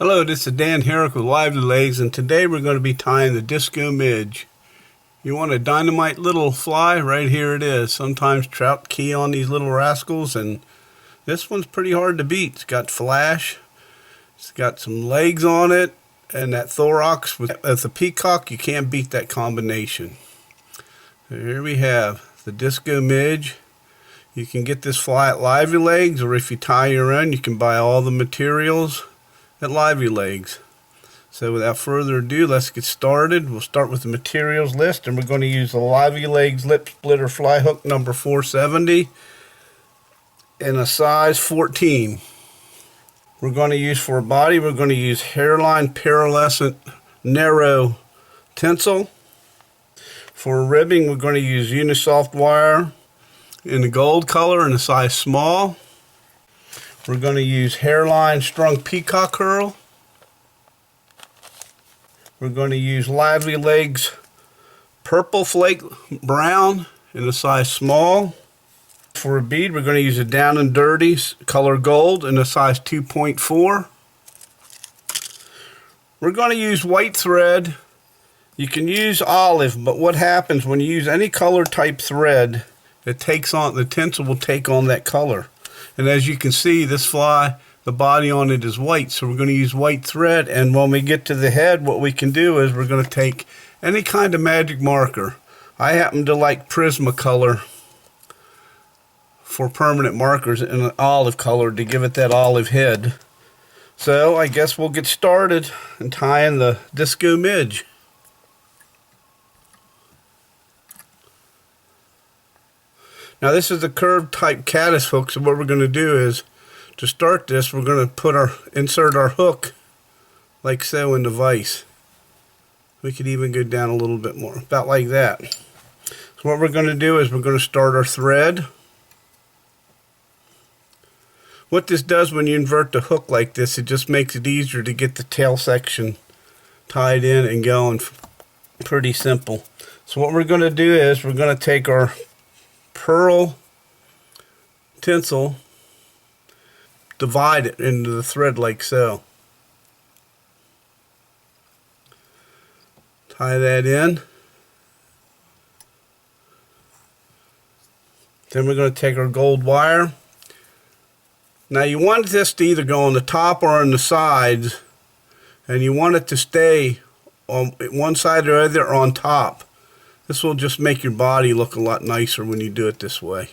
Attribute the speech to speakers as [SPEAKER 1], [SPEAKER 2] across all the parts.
[SPEAKER 1] Hello, this is Dan Herrick with Lively Legz, and today we're going to be tying the disco midge. You want a dynamite little fly? Right here it is. Sometimes trout key on these little rascals, and this one's pretty hard to beat. It's got flash, it's got some legs on it, and that thorax with the peacock. You can't beat that combination. So here we have the disco midge. You can get this fly at Lively Legz, or if you tie your own, you can buy all the materials at Lively Legz. So without further ado, let's get started. We'll start with the materials list, and we're going to use the Lively Legz lip splitter fly hook number 470 in a size 14. We're going to use for a body, we're going to use hairline pearlescent narrow tinsel. For ribbing, we're going to use unisoft wire in the gold color in a size small. We're going to use hairline strung peacock herl. We're going to use Lively Legz purple flake brown in a size small. For a bead, we're going to use a down and dirty color gold in a size 2.4. We're going to use white thread. You can use olive, but what happens when you use any color type thread, it takes on, the tinsel will take on that color. And as you can see, this fly, the body on it is white, so we're going to use white thread. And when we get to the head, what we can do is we're going to take any kind of magic marker. I happen to like Prismacolor for permanent markers in an olive color to give it that olive head. So I guess we'll get started in tying the disco midge. Now this is a curved type caddis hook, so what we're going to do is, to start this, we're going to insert our hook like so in the vise. We could even go down a little bit more, about like that. So what we're going to do is we're going to start our thread. What this does when you invert the hook like this, it just makes it easier to get the tail section tied in and going. Pretty simple. So what we're going to do is we're going to take our pearl tinsel, divide it into the thread like so. Tie that in. Then we're going to take our gold wire. Now you want this to either go on the top or on the sides, and you want it to stay on one side or the other or on top. This will just make your body look a lot nicer when you do it this way.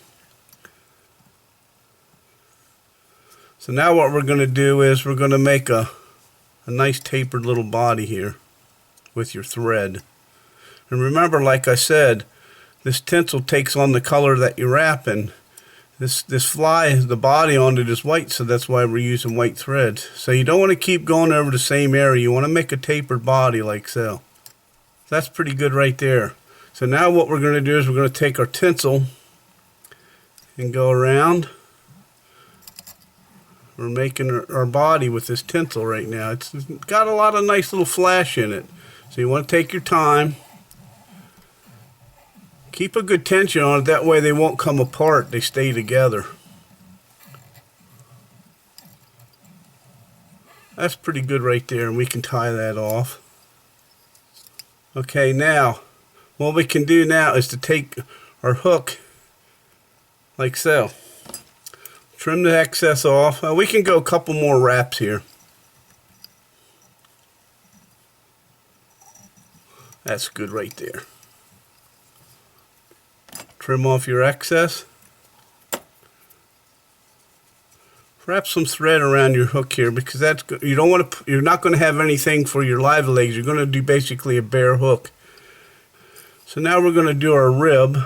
[SPEAKER 1] So now what we're going to do is we're going to make a nice tapered little body here with your thread. And remember, like I said, this tinsel takes on the color that you wrap in. This fly, the body on it is white, so that's why we're using white thread. So you don't want to keep going over the same area. You want to make a tapered body like so. That's pretty good right there. So now what we're going to do is we're going to take our tinsel and go around. We're making our body with this tinsel right now. It's got a lot of nice little flash in it. So you want to take your time. Keep a good tension on it, that way they won't come apart, they stay together. That's pretty good right there, and we can tie that off. Okay, now what we can do now is to take our hook like so. Trim the excess off. We can go a couple more wraps here. That's good right there. Trim off your excess. Wrap some thread around your hook here, because that's you don't want to. You're not going to have anything for your Lively Legz. You're going to do basically a bare hook. So now we're going to do our rib.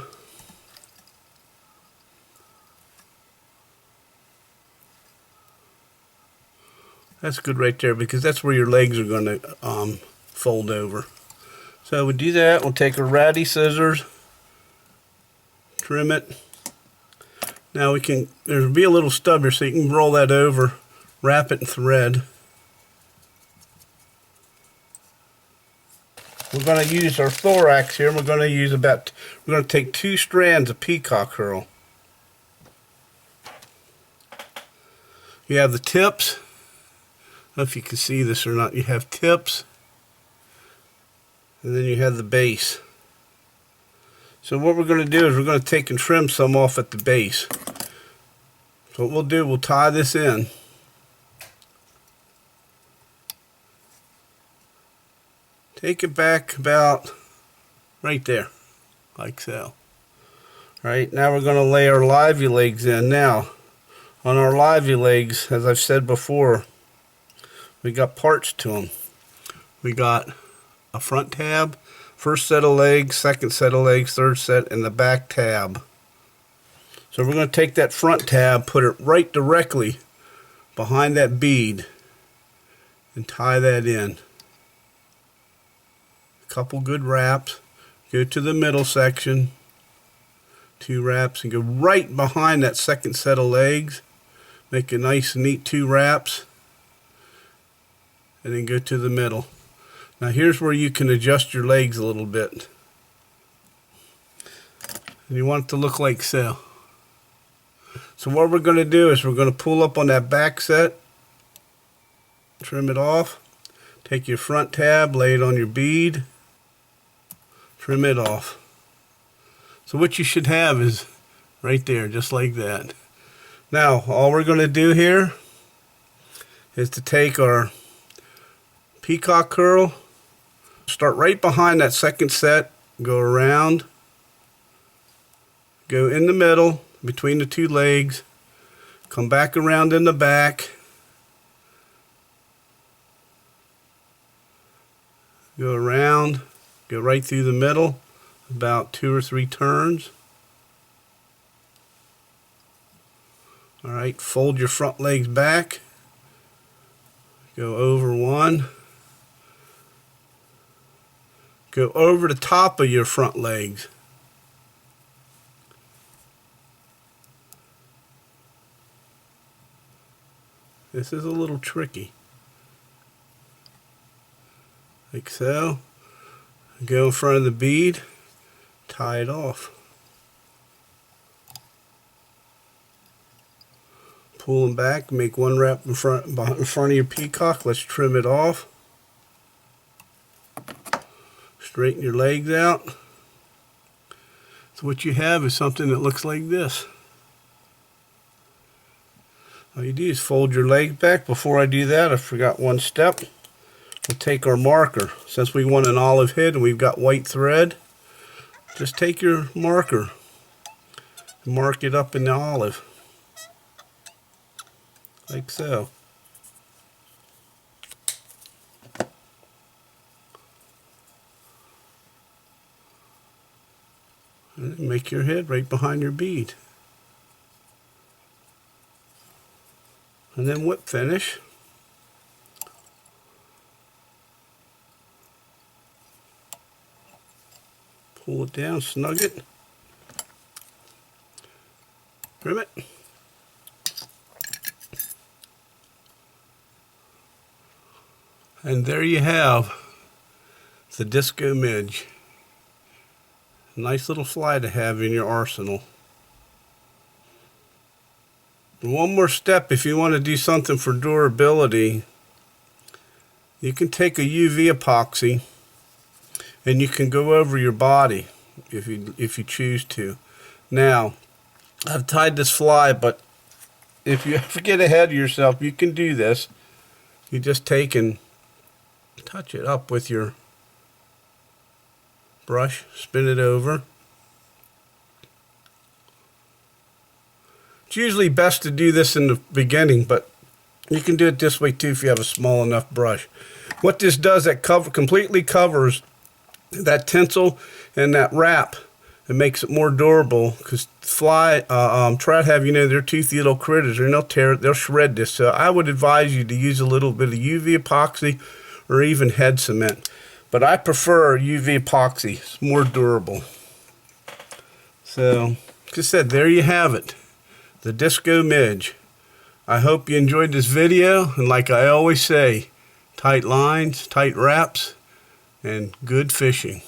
[SPEAKER 1] That's good right there, because that's where your legs are going to fold over. So we do that. We'll take our ratty scissors, trim it. Now we can, there'll be a little stub here, so you can roll that over, wrap it in thread. We're going to use our thorax here. We're going to take 2 strands of peacock herl. You have the tips, know if you can see this or not. You have tips, and then you have the base. So what we're going to do is we're going to take and trim some off at the base. So what we'll do, we'll tie this in. Take it back about right there, like so. Right, now we're going to lay our Lively Legz in. Now, on our Lively Legz, as I've said before, we got parts to them. We got a front tab, first set of legs, second set of legs, third set, and the back tab. So we're going to take that front tab, put it right directly behind that bead, and tie that in. A couple good wraps. Go to the middle section, 2 wraps, and go right behind that second set of legs. Make a nice, neat 2 wraps, and then go to the middle. Now here's where you can adjust your legs a little bit. And you want it to look like so. So what we're going to do is we're going to pull up on that back set, trim it off, take your front tab, lay it on your bead, trim it off. So what you should have is right there, just like that. Now all we're going to do here is to take our peacock curl, start right behind that second set, go around, go in the middle between the 2 legs, come back around in the back, go around, go right through the middle, about 2 or 3 turns. Alright, fold your front legs back, go over 1, go over the top of your front legs. This is a little tricky. Like so. Go in front of the bead, tie it off. Pull them back, make 1 wrap in front of your peacock. Let's trim it off. Straighten your legs out. So what you have is something that looks like this. All you do is fold your legs back. Before I do that, I forgot one step. We'll take our marker. Since we want an olive head and we've got white thread, just take your marker and mark it up in the olive. Like so. And make your head right behind your bead. And then whip finish. Pull it down, snug it. Trim it. And there you have the Disco Midge. Nice little fly to have in your arsenal. One more step, if you want to do something for durability, you can take a UV epoxy and you can go over your body if you choose to. Now, I've tied this fly, but if you ever get ahead of yourself, you can do this. You just take and touch it up with your brush, spin it over. It's usually best to do this in the beginning, but you can do it this way too if you have a small enough brush. What this does, that completely covers that tinsel and that wrap. It makes it more durable, because fly, trout have, they're toothy little critters, and they'll shred this. So I would advise you to use a little bit of UV epoxy or even head cement. But I prefer UV epoxy. It's more durable. So, like I said, there you have it. The Disco Midge. I hope you enjoyed this video, and like I always say, tight lines, tight wraps, and good fishing.